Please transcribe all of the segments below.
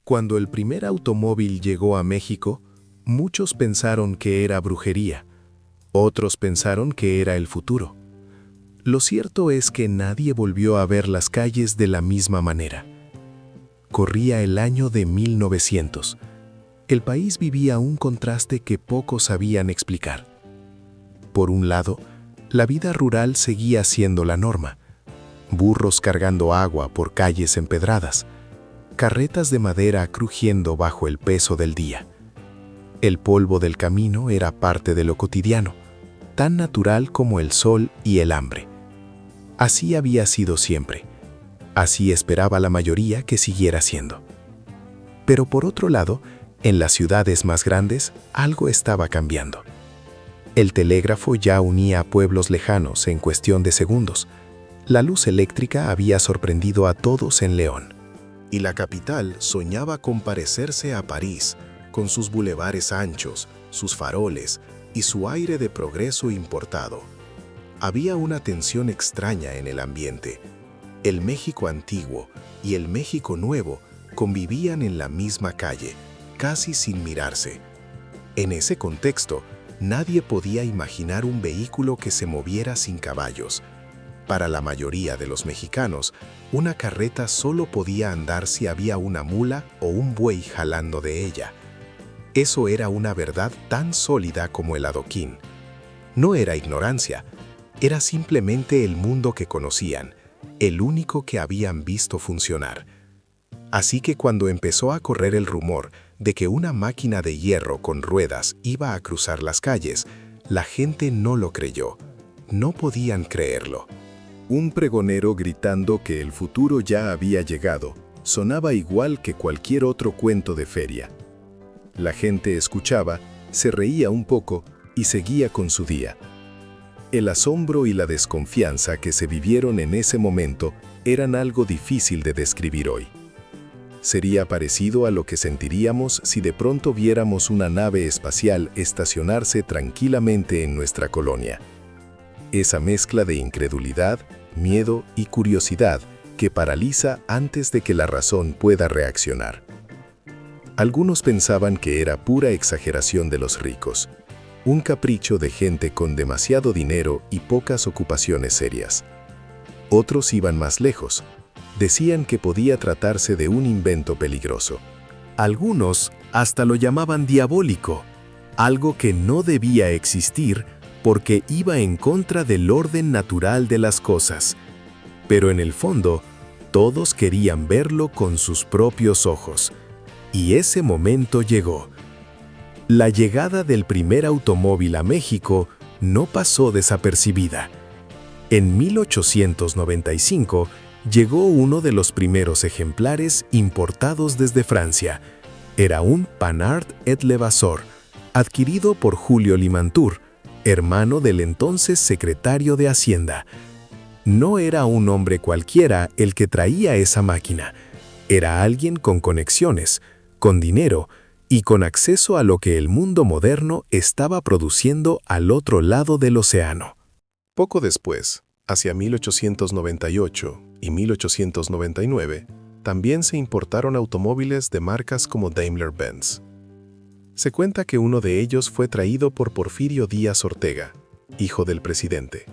Cuando el primer automóvil llegó a México, muchos pensaron que era brujería, otros pensaron que era el futuro. Lo cierto es que nadie volvió a ver las calles de la misma manera. Corría el año de 1900. El país vivía un contraste que pocos sabían explicar. Por un lado, la vida rural seguía siendo la norma. Burros cargando agua por calles empedradas, carretas de madera crujiendo bajo el peso del día. El polvo del camino era parte de lo cotidiano, tan natural como el sol y el hambre. Así había sido siempre. Así esperaba la mayoría que siguiera siendo. Pero por otro lado, en las ciudades más grandes, algo estaba cambiando. El telégrafo ya unía a pueblos lejanos en cuestión de segundos. La luz eléctrica había sorprendido a todos en León. Y la capital soñaba con parecerse a París, con sus bulevares anchos, sus faroles y su aire de progreso importado. Había una tensión extraña en el ambiente. El México antiguo y el México nuevo convivían en la misma calle, casi sin mirarse. En ese contexto, nadie podía imaginar un vehículo que se moviera sin caballos. Para la mayoría de los mexicanos, una carreta solo podía andar si había una mula o un buey jalando de ella. Eso era una verdad tan sólida como el adoquín. No era ignorancia, era simplemente el mundo que conocían, el único que habían visto funcionar. Así que cuando empezó a correr el rumor de que una máquina de hierro con ruedas iba a cruzar las calles, la gente no lo creyó. No podían creerlo. Un pregonero gritando que el futuro ya había llegado sonaba igual que cualquier otro cuento de feria. La gente escuchaba, se reía un poco y seguía con su día. El asombro y la desconfianza que se vivieron en ese momento eran algo difícil de describir hoy. Sería parecido a lo que sentiríamos si de pronto viéramos una nave espacial estacionarse tranquilamente en nuestra colonia. Esa mezcla de incredulidad, miedo y curiosidad que paraliza antes de que la razón pueda reaccionar. Algunos pensaban que era pura exageración de los ricos, un capricho de gente con demasiado dinero y pocas ocupaciones serias. Otros iban más lejos. Decían que podía tratarse de un invento peligroso. Algunos hasta lo llamaban diabólico, algo que no debía existir porque iba en contra del orden natural de las cosas. Pero en el fondo, todos querían verlo con sus propios ojos. Y ese momento llegó. La llegada del primer automóvil a México no pasó desapercibida. En 1895 llegó uno de los primeros ejemplares importados desde Francia. Era un Panhard et Levasseur, adquirido por Julio Limantour, hermano del entonces secretario de Hacienda. No era un hombre cualquiera el que traía esa máquina. Era alguien con conexiones, con dinero y con acceso a lo que el mundo moderno estaba produciendo al otro lado del océano. Poco después, hacia 1898 y 1899, también se importaron automóviles de marcas como Daimler-Benz. Se cuenta que uno de ellos fue traído por Porfirio Díaz Ortega, hijo del presidente.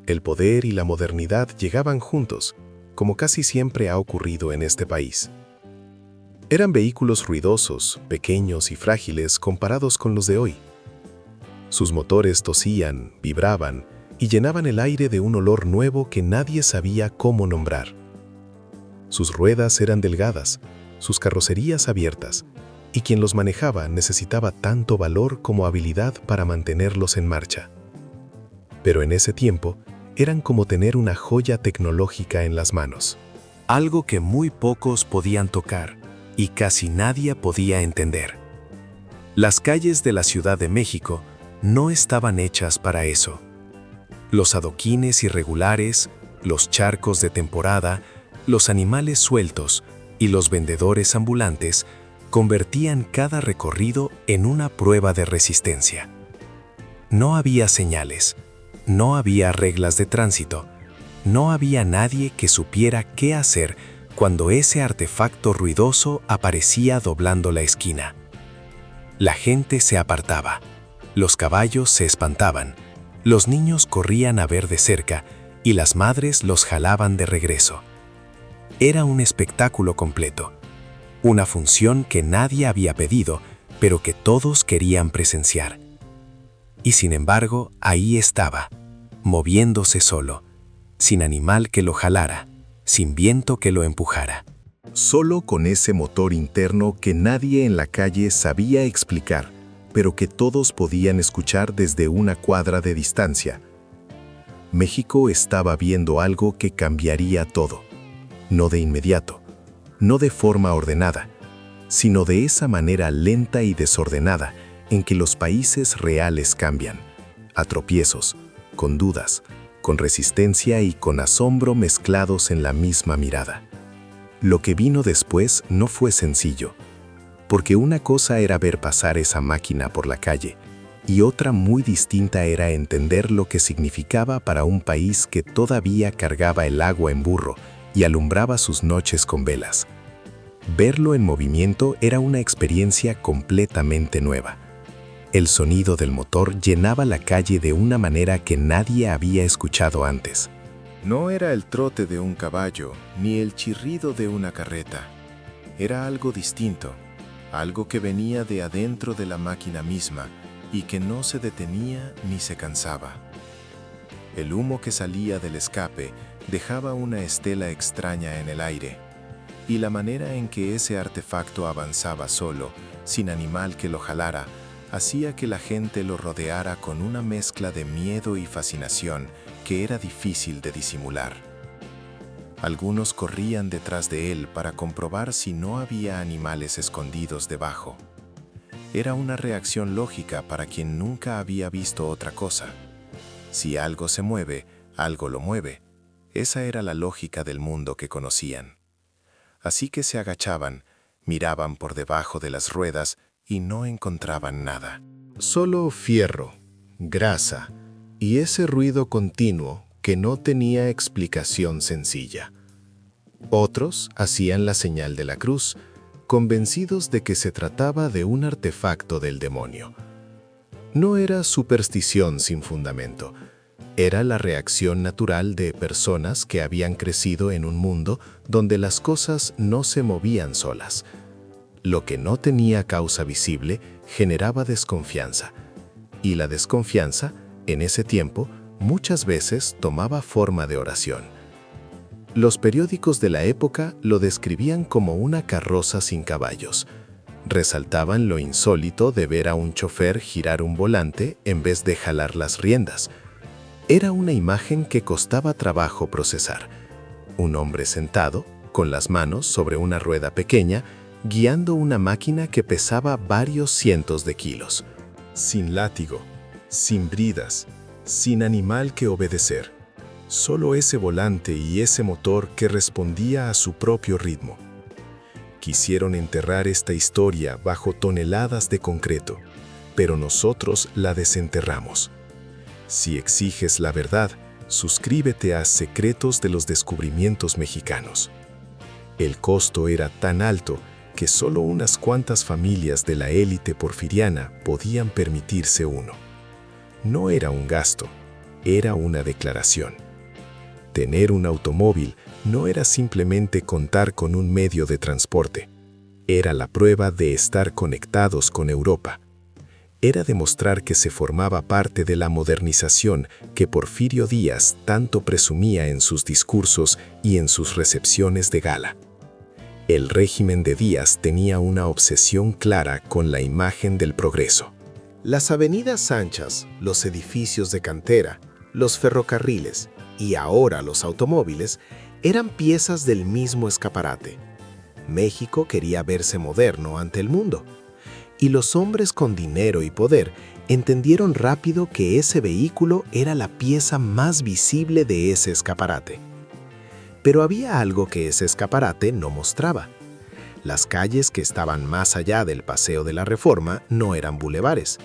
El poder y la modernidad llegaban juntos, como casi siempre ha ocurrido en este país. Eran vehículos ruidosos, pequeños y frágiles comparados con los de hoy. Sus motores tosían, vibraban y llenaban el aire de un olor nuevo que nadie sabía cómo nombrar. Sus ruedas eran delgadas, sus carrocerías abiertas, y quien los manejaba necesitaba tanto valor como habilidad para mantenerlos en marcha. Pero en ese tiempo, eran como tener una joya tecnológica en las manos. Algo que muy pocos podían tocar y casi nadie podía entender. Las calles de la Ciudad de México no estaban hechas para eso. Los adoquines irregulares, los charcos de temporada, los animales sueltos y los vendedores ambulantes convertían cada recorrido en una prueba de resistencia. No había señales, no había reglas de tránsito, no había nadie que supiera qué hacer cuando ese artefacto ruidoso aparecía doblando la esquina. La gente se apartaba, los caballos se espantaban, los niños corrían a ver de cerca y las madres los jalaban de regreso. Era un espectáculo completo, una función que nadie había pedido, pero que todos querían presenciar. Y sin embargo, ahí estaba, moviéndose solo, sin animal que lo jalara, sin viento que lo empujara. Solo con ese motor interno que nadie en la calle sabía explicar, pero que todos podían escuchar desde una cuadra de distancia. México estaba viendo algo que cambiaría todo. No de inmediato, no de forma ordenada, sino de esa manera lenta y desordenada en que los países reales cambian, a tropiezos, con dudas, con resistencia y con asombro mezclados en la misma mirada. Lo que vino después no fue sencillo, porque una cosa era ver pasar esa máquina por la calle, y otra muy distinta era entender lo que significaba para un país que todavía cargaba el agua en burro y alumbraba sus noches con velas. Verlo en movimiento era una experiencia completamente nueva. El sonido del motor llenaba la calle de una manera que nadie había escuchado antes. No era el trote de un caballo, ni el chirrido de una carreta. Era algo distinto, algo que venía de adentro de la máquina misma y que no se detenía ni se cansaba. El humo que salía del escape dejaba una estela extraña en el aire, y la manera en que ese artefacto avanzaba solo, sin animal que lo jalara, hacía que la gente lo rodeara con una mezcla de miedo y fascinación que era difícil de disimular. Algunos corrían detrás de él para comprobar si no había animales escondidos debajo. Era una reacción lógica para quien nunca había visto otra cosa. Si algo se mueve, algo lo mueve. Esa era la lógica del mundo que conocían. Así que se agachaban, miraban por debajo de las ruedas y no encontraban nada. Solo fierro, grasa y ese ruido continuo que no tenía explicación sencilla. Otros hacían la señal de la cruz, convencidos de que se trataba de un artefacto del demonio. No era superstición sin fundamento, era la reacción natural de personas que habían crecido en un mundo donde las cosas no se movían solas. Lo que no tenía causa visible generaba desconfianza, y la desconfianza, en ese tiempo, muchas veces tomaba forma de oración. Los periódicos de la época lo describían como una carroza sin caballos. Resaltaban lo insólito de ver a un chofer girar un volante en vez de jalar las riendas. Era una imagen que costaba trabajo procesar. Un hombre sentado, con las manos sobre una rueda pequeña, guiando una máquina que pesaba varios cientos de kilos. Sin látigo, sin bridas, sin animal que obedecer. Solo ese volante y ese motor que respondía a su propio ritmo. Quisieron enterrar esta historia bajo toneladas de concreto, pero nosotros la desenterramos. Si exiges la verdad, suscríbete a Secretos de los Descubrimientos Mexicanos. El costo era tan alto que solo unas cuantas familias de la élite porfiriana podían permitirse uno. No era un gasto, era una declaración. Tener un automóvil no era simplemente contar con un medio de transporte. Era la prueba de estar conectados con Europa. Era demostrar que se formaba parte de la modernización que Porfirio Díaz tanto presumía en sus discursos y en sus recepciones de gala. El régimen de Díaz tenía una obsesión clara con la imagen del progreso. Las avenidas anchas, los edificios de cantera, los ferrocarriles y ahora los automóviles eran piezas del mismo escaparate. México quería verse moderno ante el mundo. Y los hombres con dinero y poder entendieron rápido que ese vehículo era la pieza más visible de ese escaparate. Pero había algo que ese escaparate no mostraba. Las calles que estaban más allá del Paseo de la Reforma no eran bulevares.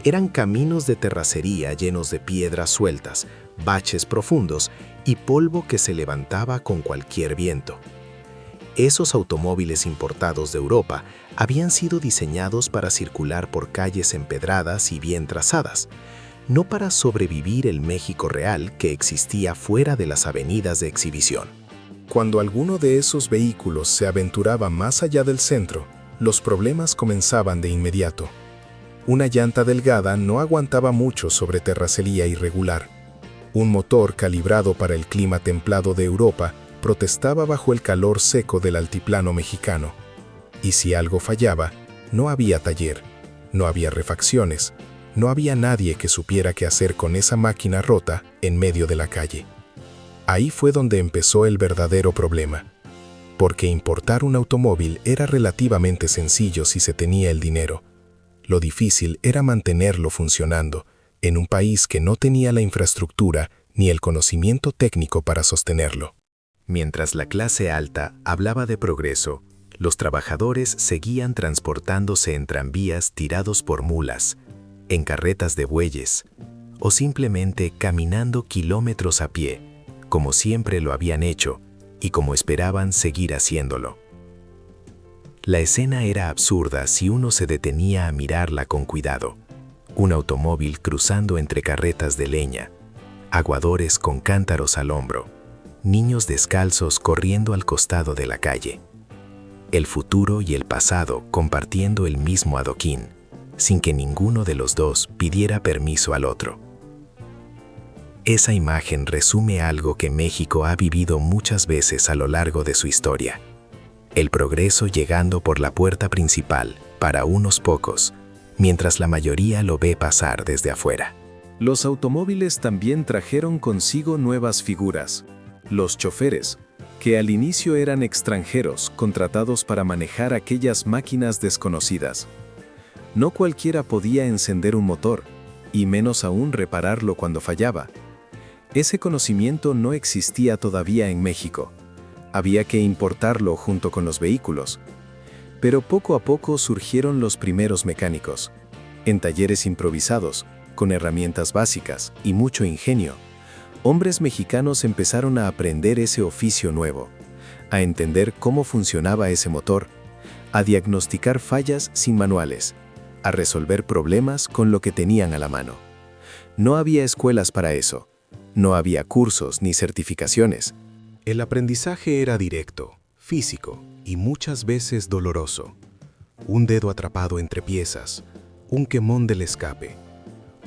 Eran caminos de terracería llenos de piedras sueltas, baches profundos y polvo que se levantaba con cualquier viento. Esos automóviles importados de Europa habían sido diseñados para circular por calles empedradas y bien trazadas, no para sobrevivir el México real que existía fuera de las avenidas de exhibición. Cuando alguno de esos vehículos se aventuraba más allá del centro, los problemas comenzaban de inmediato. Una llanta delgada no aguantaba mucho sobre terracería irregular. Un motor calibrado para el clima templado de Europa protestaba bajo el calor seco del altiplano mexicano. Y si algo fallaba, no había taller, no había refacciones, no había nadie que supiera qué hacer con esa máquina rota en medio de la calle. Ahí fue donde empezó el verdadero problema, porque importar un automóvil era relativamente sencillo si se tenía el dinero. Lo difícil era mantenerlo funcionando en un país que no tenía la infraestructura ni el conocimiento técnico para sostenerlo. Mientras la clase alta hablaba de progreso, los trabajadores seguían transportándose en tranvías tirados por mulas, en carretas de bueyes, o simplemente caminando kilómetros a pie, como siempre lo habían hecho y como esperaban seguir haciéndolo. La escena era absurda si uno se detenía a mirarla con cuidado. Un automóvil cruzando entre carretas de leña, aguadores con cántaros al hombro, niños descalzos corriendo al costado de la calle. El futuro y el pasado compartiendo el mismo adoquín, sin que ninguno de los dos pidiera permiso al otro. Esa imagen resume algo que México ha vivido muchas veces a lo largo de su historia. El progreso llegando por la puerta principal para unos pocos, mientras la mayoría lo ve pasar desde afuera. Los automóviles también trajeron consigo nuevas figuras. Los choferes, que al inicio eran extranjeros contratados para manejar aquellas máquinas desconocidas. No cualquiera podía encender un motor, y menos aún repararlo cuando fallaba. Ese conocimiento no existía todavía en México. Había que importarlo junto con los vehículos. Pero poco a poco surgieron los primeros mecánicos, en talleres improvisados, con herramientas básicas y mucho ingenio. Hombres mexicanos empezaron a aprender ese oficio nuevo, a entender cómo funcionaba ese motor, a diagnosticar fallas sin manuales, a resolver problemas con lo que tenían a la mano. No había escuelas para eso, no había cursos ni certificaciones. El aprendizaje era directo, físico y muchas veces doloroso. Un dedo atrapado entre piezas, un quemón del escape.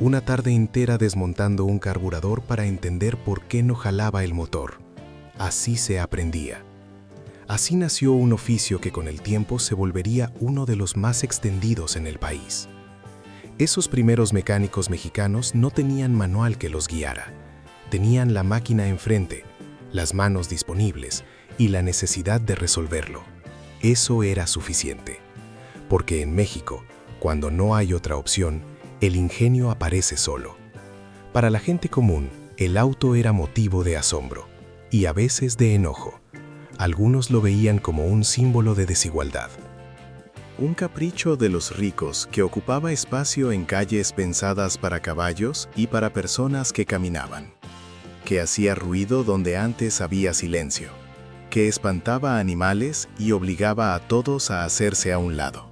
Una tarde entera desmontando un carburador para entender por qué no jalaba el motor. Así se aprendía. Así nació un oficio que con el tiempo se volvería uno de los más extendidos en el país. Esos primeros mecánicos mexicanos no tenían manual que los guiara. Tenían la máquina enfrente, las manos disponibles y la necesidad de resolverlo. Eso era suficiente. Porque en México, cuando no hay otra opción, el ingenio aparece solo. Para la gente común, el auto era motivo de asombro y a veces de enojo. Algunos lo veían como un símbolo de desigualdad. Un capricho de los ricos que ocupaba espacio en calles pensadas para caballos y para personas que caminaban, que hacía ruido donde antes había silencio, que espantaba a animales y obligaba a todos a hacerse a un lado.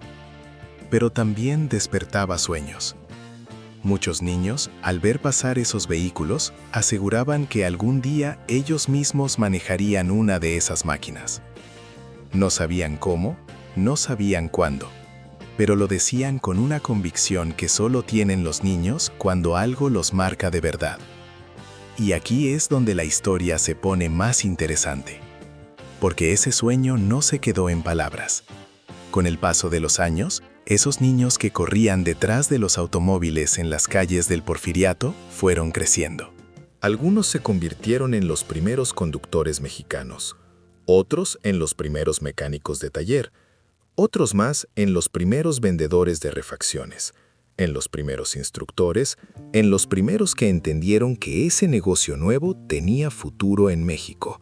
Pero también despertaba sueños. Muchos niños, al ver pasar esos vehículos, aseguraban que algún día ellos mismos manejarían una de esas máquinas. No sabían cómo, no sabían cuándo, pero lo decían con una convicción que solo tienen los niños cuando algo los marca de verdad. Y aquí es donde la historia se pone más interesante, porque ese sueño no se quedó en palabras. Con el paso de los años, esos niños que corrían detrás de los automóviles en las calles del Porfiriato fueron creciendo. Algunos se convirtieron en los primeros conductores mexicanos, otros en los primeros mecánicos de taller, otros más en los primeros vendedores de refacciones, en los primeros instructores, en los primeros que entendieron que ese negocio nuevo tenía futuro en México.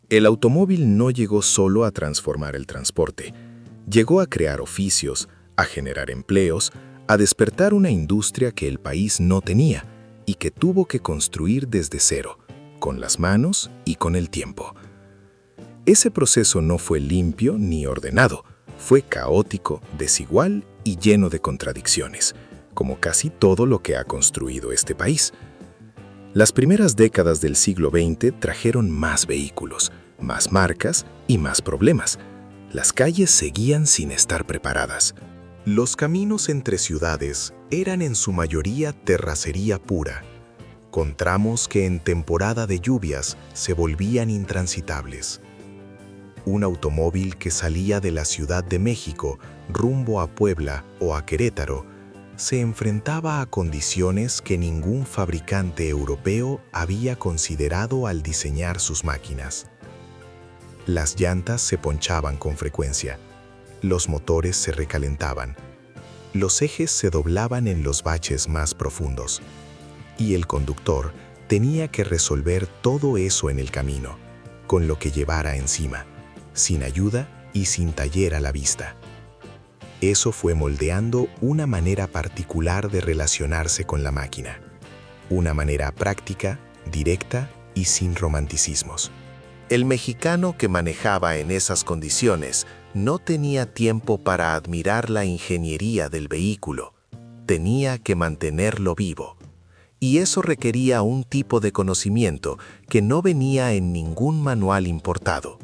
El automóvil no llegó solo a transformar el transporte. Llegó a crear oficios, a generar empleos, a despertar una industria que el país no tenía y que tuvo que construir desde cero, con las manos y con el tiempo. Ese proceso no fue limpio ni ordenado, fue caótico, desigual y lleno de contradicciones, como casi todo lo que ha construido este país. Las primeras décadas del siglo XX trajeron más vehículos, más marcas y más problemas. Las calles seguían sin estar preparadas. Los caminos entre ciudades eran en su mayoría terracería pura, con tramos que en temporada de lluvias se volvían intransitables. Un automóvil que salía de la Ciudad de México rumbo a Puebla o a Querétaro se enfrentaba a condiciones que ningún fabricante europeo había considerado al diseñar sus máquinas. Las llantas se ponchaban con frecuencia, los motores se recalentaban, los ejes se doblaban en los baches más profundos, y el conductor tenía que resolver todo eso en el camino, con lo que llevara encima, sin ayuda y sin taller a la vista. Eso fue moldeando una manera particular de relacionarse con la máquina, una manera práctica, directa y sin romanticismos. El mexicano que manejaba en esas condiciones no tenía tiempo para admirar la ingeniería del vehículo, tenía que mantenerlo vivo. Y eso requería un tipo de conocimiento que no venía en ningún manual importado.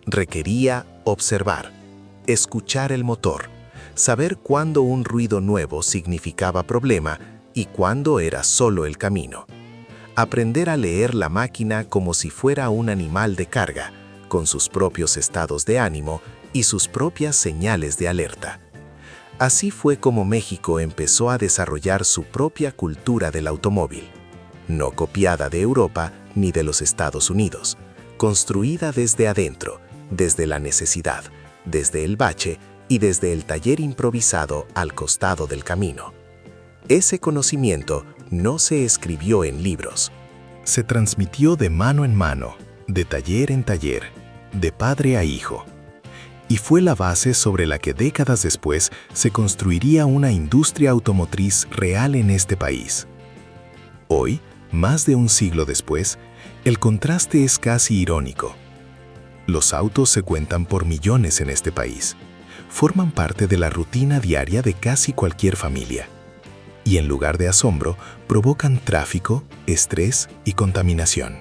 Requería observar, escuchar el motor, saber cuándo un ruido nuevo significaba problema y cuándo era solo el camino. Aprender a leer la máquina como si fuera un animal de carga, con sus propios estados de ánimo y sus propias señales de alerta. Así fue como México empezó a desarrollar su propia cultura del automóvil, no copiada de Europa ni de los Estados Unidos, construida desde adentro, desde la necesidad, desde el bache y desde el taller improvisado al costado del camino. Ese conocimiento no se escribió en libros. Se transmitió de mano en mano, de taller en taller, de padre a hijo. Y fue la base sobre la que décadas después se construiría una industria automotriz real en este país. Hoy, más de un siglo después, el contraste es casi irónico. Los autos se cuentan por millones en este país. Forman parte de la rutina diaria de casi cualquier familia. Y en lugar de asombro, provocan tráfico, estrés y contaminación.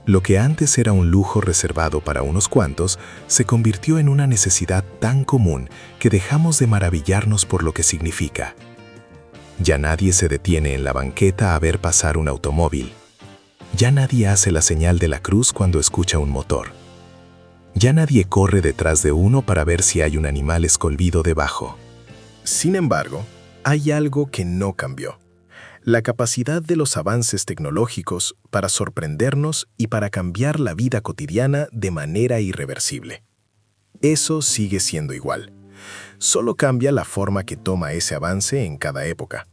Lo que antes era un lujo reservado para unos cuantos, se convirtió en una necesidad tan común que dejamos de maravillarnos por lo que significa. Ya nadie se detiene en la banqueta a ver pasar un automóvil. Ya nadie hace la señal de la cruz cuando escucha un motor. Ya nadie corre detrás de uno para ver si hay un animal escolvido debajo. Sin embargo, hay algo que no cambió. La capacidad de los avances tecnológicos para sorprendernos y para cambiar la vida cotidiana de manera irreversible. Eso sigue siendo igual. Solo cambia la forma que toma ese avance en cada época.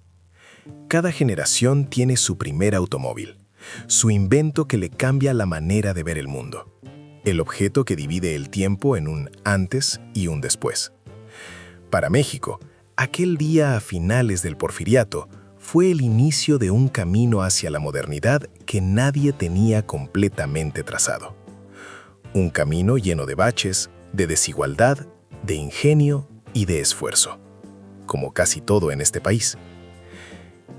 Cada generación tiene su primer automóvil, su invento que le cambia la manera de ver el mundo. El objeto que divide el tiempo en un antes y un después. Para México, aquel día a finales del Porfiriato fue el inicio de un camino hacia la modernidad que nadie tenía completamente trazado. Un camino lleno de baches, de desigualdad, de ingenio y de esfuerzo, como casi todo en este país.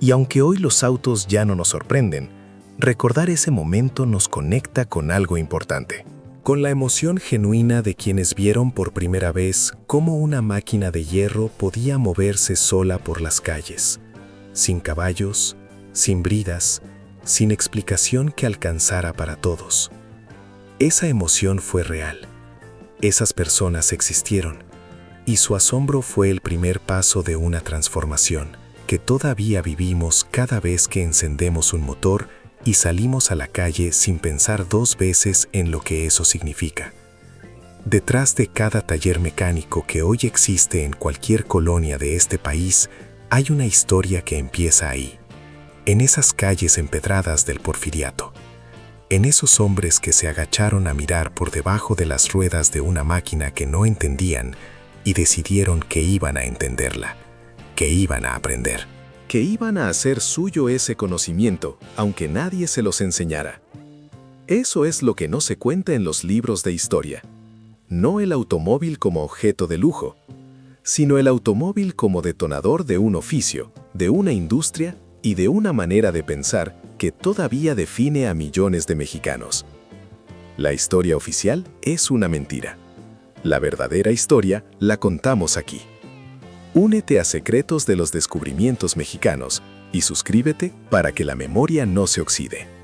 Y aunque hoy los autos ya no nos sorprenden, recordar ese momento nos conecta con algo importante. Con la emoción genuina de quienes vieron por primera vez cómo una máquina de hierro podía moverse sola por las calles, sin caballos, sin bridas, sin explicación que alcanzara para todos. Esa emoción fue real. Esas personas existieron, y su asombro fue el primer paso de una transformación que todavía vivimos cada vez que encendemos un motor y salimos a la calle sin pensar dos veces en lo que eso significa. Detrás de cada taller mecánico que hoy existe en cualquier colonia de este país, hay una historia que empieza ahí, en esas calles empedradas del Porfiriato, en esos hombres que se agacharon a mirar por debajo de las ruedas de una máquina que no entendían y decidieron que iban a entenderla, que iban a aprender. Que iban a hacer suyo ese conocimiento, aunque nadie se los enseñara. Eso es lo que no se cuenta en los libros de historia. No el automóvil como objeto de lujo, sino el automóvil como detonador de un oficio, de una industria y de una manera de pensar que todavía define a millones de mexicanos. La historia oficial es una mentira. La verdadera historia la contamos aquí. Únete a Secretos de los Descubrimientos Mexicanos y suscríbete para que la memoria no se oxide.